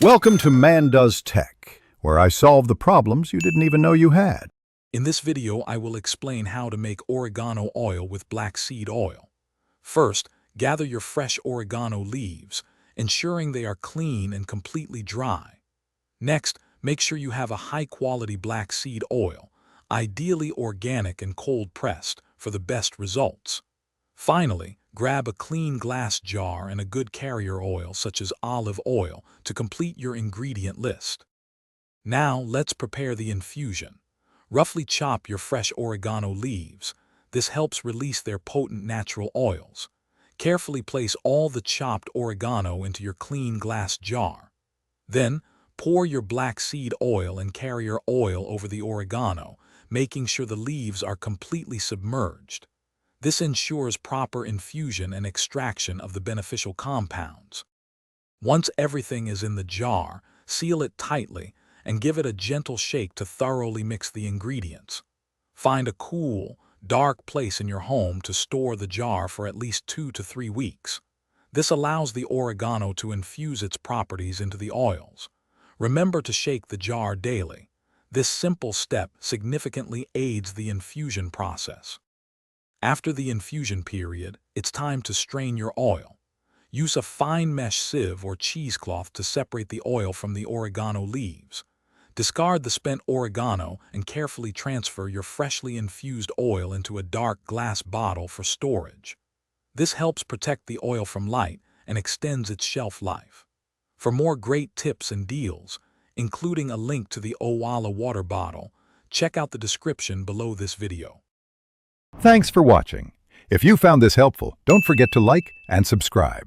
Welcome to Man Does Tech, where I solve the problems you didn't even know you had. In this video, I will explain how to make oregano oil with black seed oil. First, gather your fresh oregano leaves, ensuring they are clean and completely dry. Next, make sure you have a high-quality black seed oil, ideally organic and cold-pressed, for the best results. Finally, grab a clean glass jar and a good carrier oil such as olive oil to complete your ingredient list. Now, let's prepare the infusion. Roughly chop your fresh oregano leaves. This helps release their potent natural oils. Carefully place all the chopped oregano into your clean glass jar. Then, pour your black seed oil and carrier oil over the oregano, making sure the leaves are completely submerged. This ensures proper infusion and extraction of the beneficial compounds. Once everything is in the jar, seal it tightly and give it a gentle shake to thoroughly mix the ingredients. Find a cool, dark place in your home to store the jar for at least 2 to 3 weeks. This allows the oregano to infuse its properties into the oils. Remember to shake the jar daily. This simple step significantly aids the infusion process. After the infusion period, it's time to strain your oil. Use a fine mesh sieve or cheesecloth to separate the oil from the oregano leaves. Discard the spent oregano and carefully transfer your freshly infused oil into a dark glass bottle for storage. This helps protect the oil from light and extends its shelf life. For more great tips and deals, including a link to the Owala water bottle, check out the description below this video. Thanks for watching. If you found this helpful, don't forget to like and subscribe.